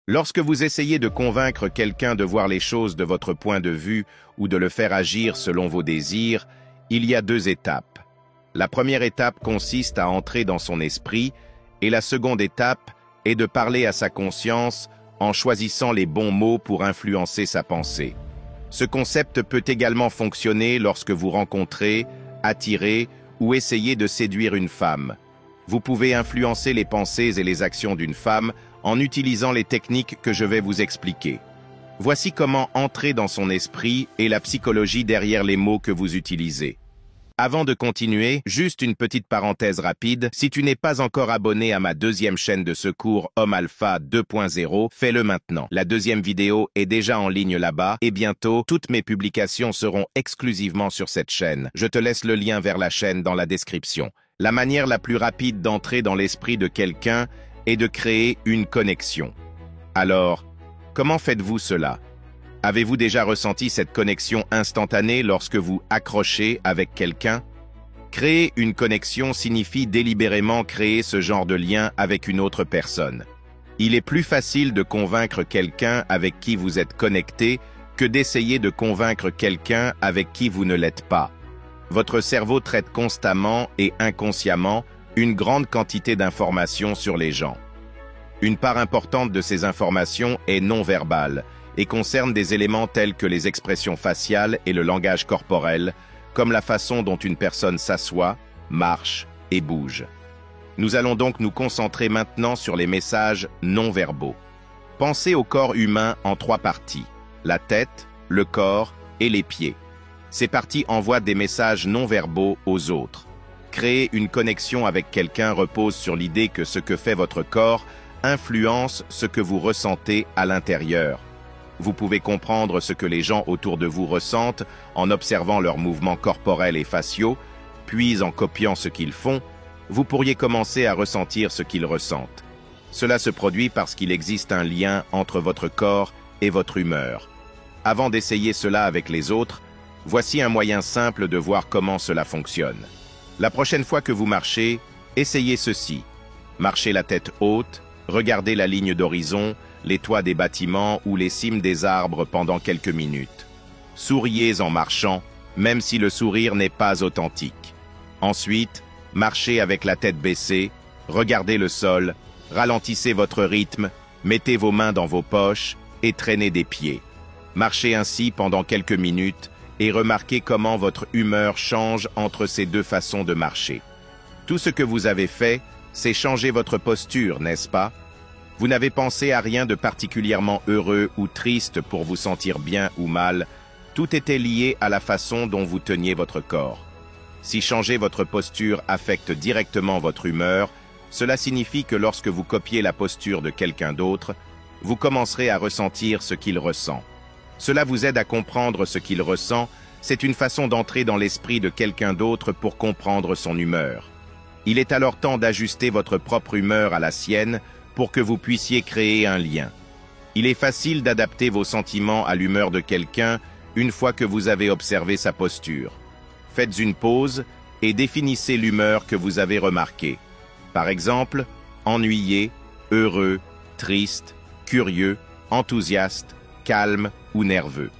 Lorsque vous essayez de convaincre quelqu'un de voir les choses de votre point de vue ou de le faire agir selon vos désirs, il y a deux étapes. La première étape consiste à entrer dans son esprit et la seconde étape est de parler à sa conscience en choisissant les bons mots pour influencer sa pensée. Ce concept peut également fonctionner lorsque vous rencontrez, attirez ou essayez de séduire une femme. Vous pouvez influencer les pensées et les actions d'une femme en utilisant les techniques que je vais vous expliquer. Voici comment entrer dans son esprit et la psychologie derrière les mots que vous utilisez. Avant de continuer, juste une petite parenthèse rapide, si tu n'es pas encore abonné à ma deuxième chaîne de secours Homme Alpha 2.0, fais-le maintenant. La deuxième vidéo est déjà en ligne là-bas et bientôt, toutes mes publications seront exclusivement sur cette chaîne. Je te laisse le lien vers la chaîne dans la description. La manière la plus rapide d'entrer dans l'esprit de quelqu'un est de créer une connexion. Alors, comment faites-vous cela? Avez-vous déjà ressenti cette connexion instantanée lorsque vous accrochez avec quelqu'un? Créer une connexion signifie délibérément créer ce genre de lien avec une autre personne. Il est plus facile de convaincre quelqu'un avec qui vous êtes connecté que d'essayer de convaincre quelqu'un avec qui vous ne l'êtes pas. Votre cerveau traite constamment et inconsciemment une grande quantité d'informations sur les gens. Une part importante de ces informations est non verbale et concerne des éléments tels que les expressions faciales et le langage corporel, comme la façon dont une personne s'assoit, marche et bouge. Nous allons donc nous concentrer maintenant sur les messages non-verbaux. Pensez au corps humain en trois parties: la tête, le corps et les pieds. Ces parties envoient des messages non-verbaux aux autres. Créer une connexion avec quelqu'un repose sur l'idée que ce que fait votre corps influence ce que vous ressentez à l'intérieur. Vous pouvez comprendre ce que les gens autour de vous ressentent en observant leurs mouvements corporels et faciaux, puis en copiant ce qu'ils font, vous pourriez commencer à ressentir ce qu'ils ressentent. Cela se produit parce qu'il existe un lien entre votre corps et votre humeur. Avant d'essayer cela avec les autres, voici un moyen simple de voir comment cela fonctionne. La prochaine fois que vous marchez, essayez ceci. Marchez la tête haute, regardez la ligne d'horizon, les toits des bâtiments ou les cimes des arbres pendant quelques minutes. Souriez en marchant, même si le sourire n'est pas authentique. Ensuite, marchez avec la tête baissée, regardez le sol, ralentissez votre rythme, mettez vos mains dans vos poches et traînez des pieds. Marchez ainsi pendant quelques minutes et remarquez comment votre humeur change entre ces deux façons de marcher. Tout ce que vous avez fait, c'est changer votre posture, n'est-ce pas? Vous n'avez pensé à rien de particulièrement heureux ou triste pour vous sentir bien ou mal, tout était lié à la façon dont vous teniez votre corps. Si changer votre posture affecte directement votre humeur, cela signifie que lorsque vous copiez la posture de quelqu'un d'autre, vous commencerez à ressentir ce qu'il ressent. Cela vous aide à comprendre ce qu'il ressent, c'est une façon d'entrer dans l'esprit de quelqu'un d'autre pour comprendre son humeur. Il est alors temps d'ajuster votre propre humeur à la sienne pour que vous puissiez créer un lien. Il est facile d'adapter vos sentiments à l'humeur de quelqu'un une fois que vous avez observé sa posture. Faites une pause et définissez l'humeur que vous avez remarquée. Par exemple, ennuyé, heureux, triste, curieux, enthousiaste, calme ou nerveux.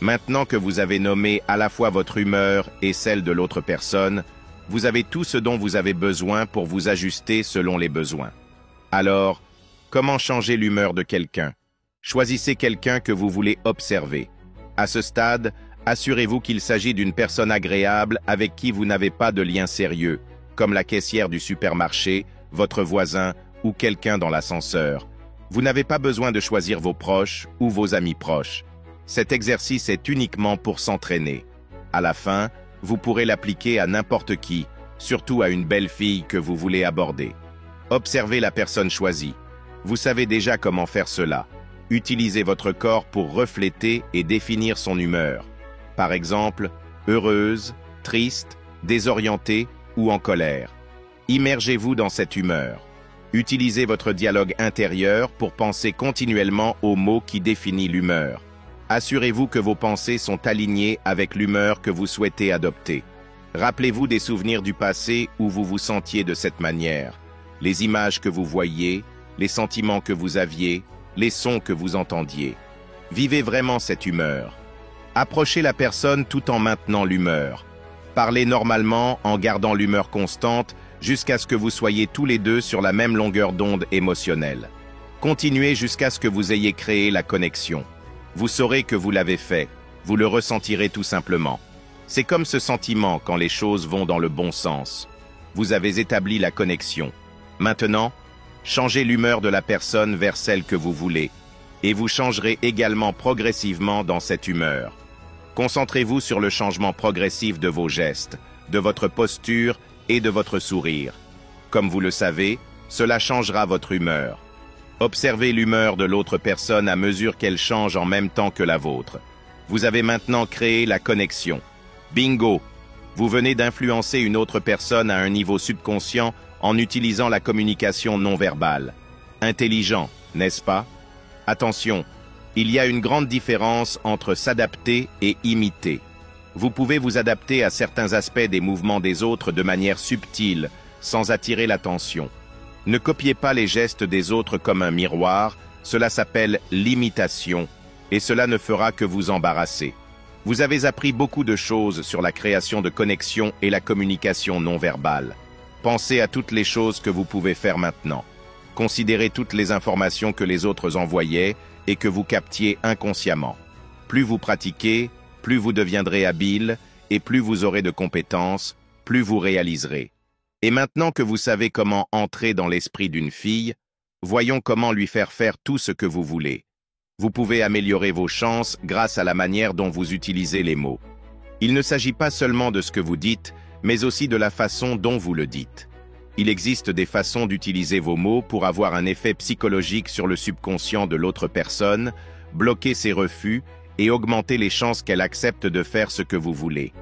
Maintenant que vous avez nommé à la fois votre humeur et celle de l'autre personne, vous avez tout ce dont vous avez besoin pour vous ajuster selon les besoins. Alors, comment changer l'humeur de quelqu'un? Choisissez quelqu'un que vous voulez observer. À ce stade, assurez-vous qu'il s'agit d'une personne agréable avec qui vous n'avez pas de lien sérieux, comme la caissière du supermarché, votre voisin ou quelqu'un dans l'ascenseur. Vous n'avez pas besoin de choisir vos proches ou vos amis proches. Cet exercice est uniquement pour s'entraîner. À la fin, vous pourrez l'appliquer à n'importe qui, surtout à une belle fille que vous voulez aborder. Observez la personne choisie. Vous savez déjà comment faire cela. Utilisez votre corps pour refléter et définir son humeur. Par exemple, heureuse, triste, désorientée ou en colère. Immergez-vous dans cette humeur. Utilisez votre dialogue intérieur pour penser continuellement aux mots qui définissent l'humeur. Assurez-vous que vos pensées sont alignées avec l'humeur que vous souhaitez adopter. Rappelez-vous des souvenirs du passé où vous vous sentiez de cette manière. Les images que vous voyiez, les sentiments que vous aviez, les sons que vous entendiez. Vivez vraiment cette humeur. Approchez la personne tout en maintenant l'humeur. Parlez normalement en gardant l'humeur constante jusqu'à ce que vous soyez tous les deux sur la même longueur d'onde émotionnelle. Continuez jusqu'à ce que vous ayez créé la connexion. Vous saurez que vous l'avez fait, vous le ressentirez tout simplement. C'est comme ce sentiment quand les choses vont dans le bon sens. Vous avez établi la connexion. Maintenant, changez l'humeur de la personne vers celle que vous voulez, et vous changerez également progressivement dans cette humeur. Concentrez-vous sur le changement progressif de vos gestes, de votre posture et de votre sourire. Comme vous le savez, cela changera votre humeur. Observez l'humeur de l'autre personne à mesure qu'elle change en même temps que la vôtre. Vous avez maintenant créé la connexion. Bingo! Vous venez d'influencer une autre personne à un niveau subconscient en utilisant la communication non verbale. Intelligent, n'est-ce pas? Attention, il y a une grande différence entre s'adapter et imiter. Vous pouvez vous adapter à certains aspects des mouvements des autres de manière subtile, sans attirer l'attention. Ne copiez pas les gestes des autres comme un miroir, cela s'appelle l'imitation, et cela ne fera que vous embarrasser. Vous avez appris beaucoup de choses sur la création de connexions et la communication non verbale. Pensez à toutes les choses que vous pouvez faire maintenant. Considérez toutes les informations que les autres envoyaient et que vous captiez inconsciemment. Plus vous pratiquez, plus vous deviendrez habile, et plus vous aurez de compétences, plus vous réaliserez. Et maintenant que vous savez comment entrer dans l'esprit d'une fille, voyons comment lui faire faire tout ce que vous voulez. Vous pouvez améliorer vos chances grâce à la manière dont vous utilisez les mots. Il ne s'agit pas seulement de ce que vous dites, mais aussi de la façon dont vous le dites. Il existe des façons d'utiliser vos mots pour avoir un effet psychologique sur le subconscient de l'autre personne, bloquer ses refus et augmenter les chances qu'elle accepte de faire ce que vous voulez.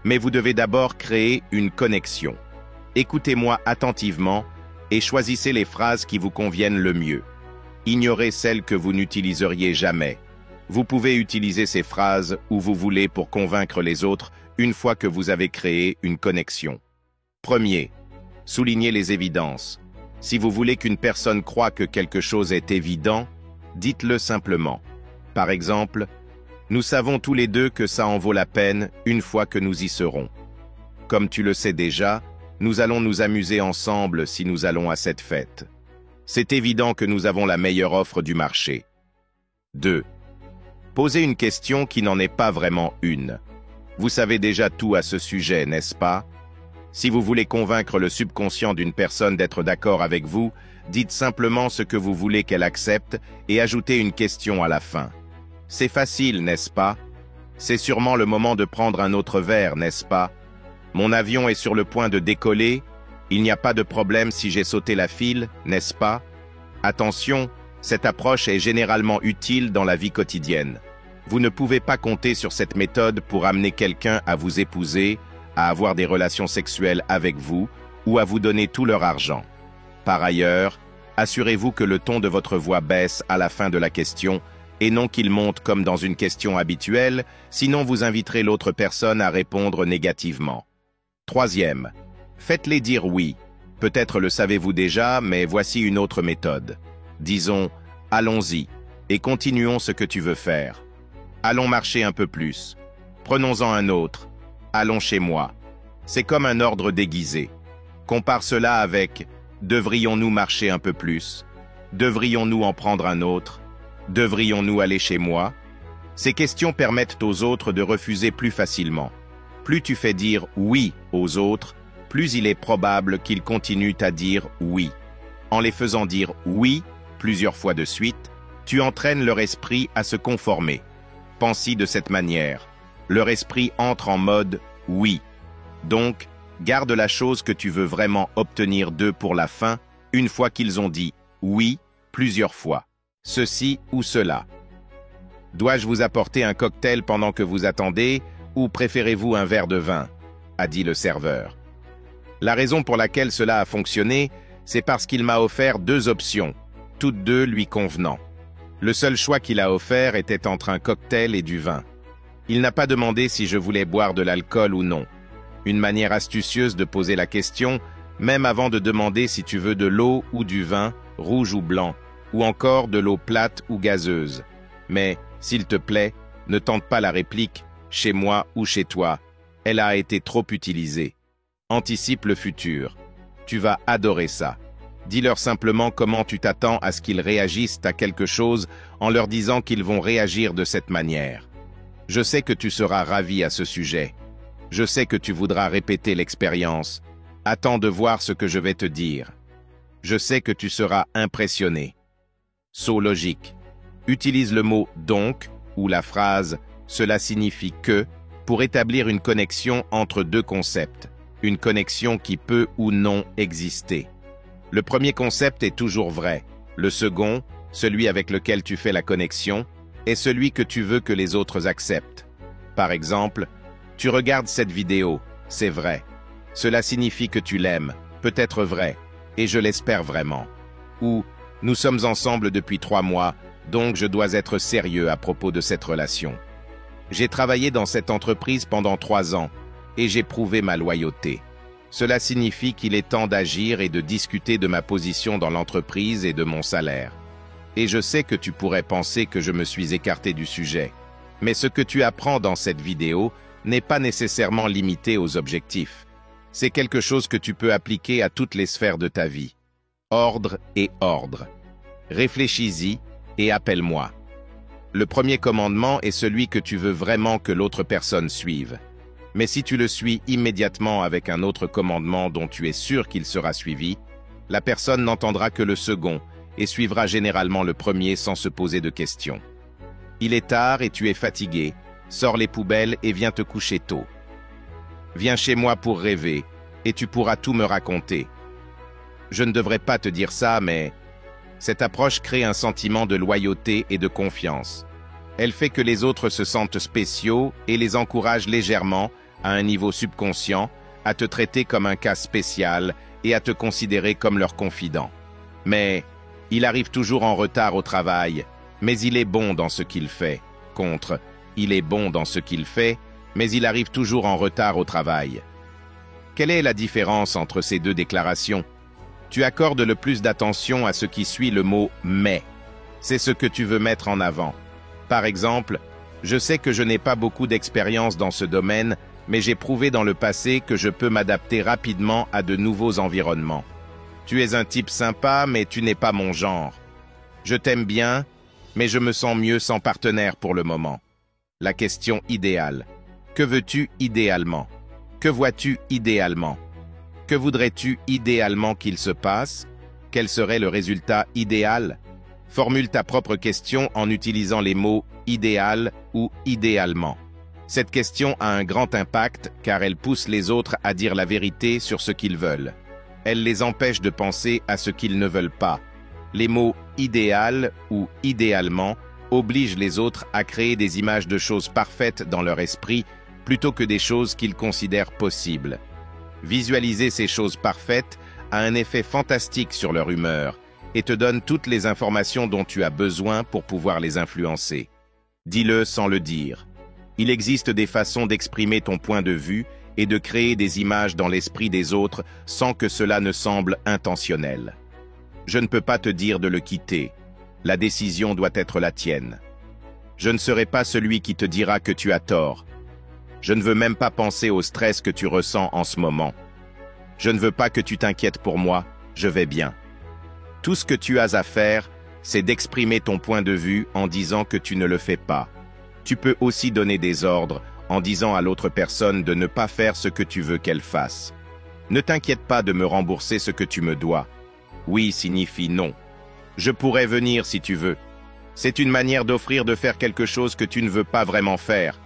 Mais vous devez d'abord créer une connexion. Écoutez-moi attentivement et choisissez les phrases qui vous conviennent le mieux. Ignorez celles que vous n'utiliseriez jamais. Vous pouvez utiliser ces phrases où vous voulez pour convaincre les autres une fois que vous avez créé une connexion. Premier, soulignez les évidences. Si vous voulez qu'une personne croie que quelque chose est évident, dites-le simplement. Par exemple, « Nous savons tous les deux que ça en vaut la peine une fois que nous y serons. Comme tu le sais déjà, nous allons nous amuser ensemble si nous allons à cette fête. C'est évident que nous avons la meilleure offre du marché. » 2. Posez une question qui n'en est pas vraiment une. Vous savez déjà tout à ce sujet, n'est-ce pas? Si vous voulez convaincre le subconscient d'une personne d'être d'accord avec vous, dites simplement ce que vous voulez qu'elle accepte et ajoutez une question à la fin. C'est facile, n'est-ce pas? C'est sûrement le moment de prendre un autre verre, n'est-ce pas? Mon avion est sur le point de décoller. Il n'y a pas de problème si j'ai sauté la file, n'est-ce pas? Attention, cette approche est généralement utile dans la vie quotidienne. Vous ne pouvez pas compter sur cette méthode pour amener quelqu'un à vous épouser, à avoir des relations sexuelles avec vous ou à vous donner tout leur argent. Par ailleurs, assurez-vous que le ton de votre voix baisse à la fin de la question et non qu'il monte comme dans une question habituelle, sinon vous inviterez l'autre personne à répondre négativement. Troisième, faites-les dire oui. Peut-être le savez-vous déjà, mais voici une autre méthode. Disons, allons-y, et continuons ce que tu veux faire. Allons marcher un peu plus. Prenons-en un autre. Allons chez moi. C'est comme un ordre déguisé. Compare cela avec « devrions-nous marcher un peu plus ?»« Devrions-nous en prendre un autre ?»« Devrions-nous aller chez moi ?» Ces questions permettent aux autres de refuser plus facilement. Plus tu fais dire « oui » aux autres, plus il est probable qu'ils continuent à dire « oui ». En les faisant dire « oui » plusieurs fois de suite, tu entraînes leur esprit à se conformer. Pense-y de cette manière. Leur esprit entre en mode « oui ». Donc, garde la chose que tu veux vraiment obtenir d'eux pour la fin, une fois qu'ils ont dit « oui » plusieurs fois. Ceci ou cela. Dois-je vous apporter un cocktail pendant que vous attendez ou préférez-vous un verre de vin? A dit le serveur. La raison pour laquelle cela a fonctionné, c'est parce qu'il m'a offert 2 options, toutes 2 lui convenant. Le seul choix qu'il a offert était entre un cocktail et du vin. Il n'a pas demandé si je voulais boire de l'alcool ou non. Une manière astucieuse de poser la question, même avant de demander si tu veux de l'eau ou du vin, rouge ou blanc. ou encore de l'eau plate ou gazeuse. Mais, s'il te plaît, ne tente pas la réplique « chez moi ou chez toi ». Elle a été trop utilisée. Anticipe le futur. Tu vas adorer ça. Dis-leur simplement comment tu t'attends à ce qu'ils réagissent à quelque chose en leur disant qu'ils vont réagir de cette manière. Je sais que tu seras ravi à ce sujet. Je sais que tu voudras répéter l'expérience. Attends de voir ce que je vais te dire. Je sais que tu seras impressionné. Saut logique. Utilise le mot « donc » ou la phrase « cela signifie que » pour établir une connexion entre deux concepts, une connexion qui peut ou non exister. Le premier concept est toujours vrai. Le second, celui avec lequel tu fais la connexion, est celui que tu veux que les autres acceptent. Par exemple, tu regardes cette vidéo, c'est vrai. Cela signifie que tu l'aimes, peut-être vrai, et je l'espère vraiment. Ou, nous sommes ensemble depuis 3 mois, donc je dois être sérieux à propos de cette relation. J'ai travaillé dans cette entreprise pendant 3 ans, et j'ai prouvé ma loyauté. Cela signifie qu'il est temps d'agir et de discuter de ma position dans l'entreprise et de mon salaire. Et je sais que tu pourrais penser que je me suis écarté du sujet. Mais ce que tu apprends dans cette vidéo n'est pas nécessairement limité aux objectifs. C'est quelque chose que tu peux appliquer à toutes les sphères de ta vie. Ordre et ordre. Réfléchis-y et appelle-moi. Le premier commandement est celui que tu veux vraiment que l'autre personne suive. Mais si tu le suis immédiatement avec un autre commandement dont tu es sûr qu'il sera suivi, la personne n'entendra que le second et suivra généralement le premier sans se poser de questions. Il est tard et tu es fatigué, sors les poubelles et viens te coucher tôt. Viens chez moi pour rêver, et tu pourras tout me raconter. Je ne devrais pas te dire ça, mais cette approche crée un sentiment de loyauté et de confiance. Elle fait que les autres se sentent spéciaux et les encourage légèrement, à un niveau subconscient, à te traiter comme un cas spécial et à te considérer comme leur confident. Mais il arrive toujours en retard au travail, mais il est bon dans ce qu'il fait. Contre, il est bon dans ce qu'il fait, mais il arrive toujours en retard au travail. Quelle est la différence entre ces deux déclarations? Tu accordes le plus d'attention à ce qui suit le mot « mais ». C'est ce que tu veux mettre en avant. Par exemple, je sais que je n'ai pas beaucoup d'expérience dans ce domaine, mais j'ai prouvé dans le passé que je peux m'adapter rapidement à de nouveaux environnements. Tu es un type sympa, mais tu n'es pas mon genre. Je t'aime bien, mais je me sens mieux sans partenaire pour le moment. La question idéale. Que veux-tu idéalement? Que vois-tu idéalement? Que voudrais-tu idéalement qu'il se passe? Quel serait le résultat idéal? Formule ta propre question en utilisant les mots « idéal » ou « idéalement ». Cette question a un grand impact car elle pousse les autres à dire la vérité sur ce qu'ils veulent. Elle les empêche de penser à ce qu'ils ne veulent pas. Les mots « idéal » ou « idéalement » obligent les autres à créer des images de choses parfaites dans leur esprit plutôt que des choses qu'ils considèrent possibles. Visualiser ces choses parfaites a un effet fantastique sur leur humeur et te donne toutes les informations dont tu as besoin pour pouvoir les influencer. Dis-le sans le dire. Il existe des façons d'exprimer ton point de vue et de créer des images dans l'esprit des autres sans que cela ne semble intentionnel. Je ne peux pas te dire de le quitter. La décision doit être la tienne. Je ne serai pas celui qui te dira que tu as tort. Je ne veux même pas penser au stress que tu ressens en ce moment. Je ne veux pas que tu t'inquiètes pour moi, je vais bien. Tout ce que tu as à faire, c'est d'exprimer ton point de vue en disant que tu ne le fais pas. Tu peux aussi donner des ordres en disant à l'autre personne de ne pas faire ce que tu veux qu'elle fasse. Ne t'inquiète pas de me rembourser ce que tu me dois. Oui signifie non. Je pourrais venir si tu veux. C'est une manière d'offrir de faire quelque chose que tu ne veux pas vraiment faire.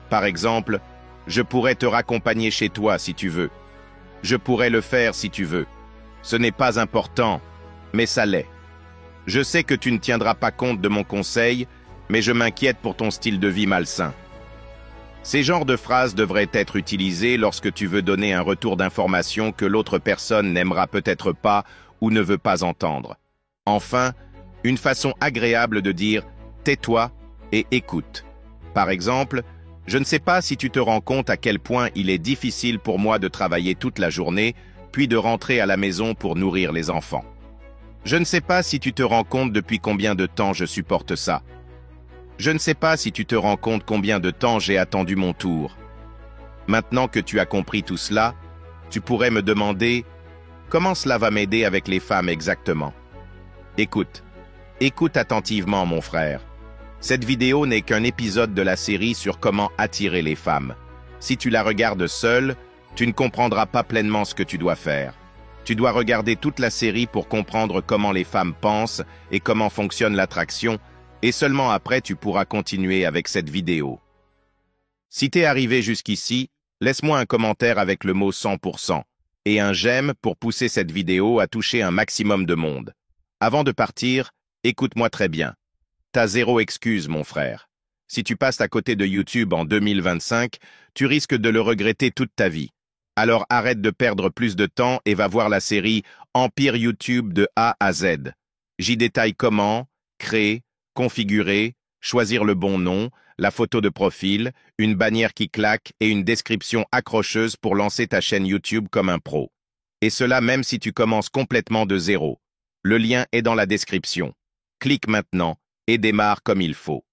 Par exemple, je pourrais te raccompagner chez toi si tu veux. Je pourrais le faire si tu veux. Ce n'est pas important, mais ça l'est. Je sais que tu ne tiendras pas compte de mon conseil, mais je m'inquiète pour ton style de vie malsain. Ces genres de phrases devraient être utilisées lorsque tu veux donner un retour d'information que l'autre personne n'aimera peut-être pas ou ne veut pas entendre. Enfin, une façon agréable de dire « tais-toi et écoute ». Par exemple, je ne sais pas si tu te rends compte à quel point il est difficile pour moi de travailler toute la journée, puis de rentrer à la maison pour nourrir les enfants. Je ne sais pas si tu te rends compte depuis combien de temps je supporte ça. Je ne sais pas si tu te rends compte combien de temps j'ai attendu mon tour. Maintenant que tu as compris tout cela, tu pourrais me demander comment cela va m'aider avec les femmes exactement. Écoute attentivement mon frère. Cette vidéo n'est qu'un épisode de la série sur comment attirer les femmes. Si tu la regardes seule, tu ne comprendras pas pleinement ce que tu dois faire. Tu dois regarder toute la série pour comprendre comment les femmes pensent et comment fonctionne l'attraction, et seulement après tu pourras continuer avec cette vidéo. Si t'es arrivé jusqu'ici, laisse-moi un commentaire avec le mot 100% et un j'aime pour pousser cette vidéo à toucher un maximum de monde. Avant de partir, écoute-moi très bien. T'as zéro excuse, mon frère. Si tu passes à côté de YouTube en 2025, tu risques de le regretter toute ta vie. Alors arrête de perdre plus de temps et va voir la série Empire YouTube de A à Z. J'y détaille comment créer, configurer, choisir le bon nom, la photo de profil, une bannière qui claque et une description accrocheuse pour lancer ta chaîne YouTube comme un pro. Et cela même si tu commences complètement de zéro. Le lien est dans la description. Clique maintenant et démarre comme il faut.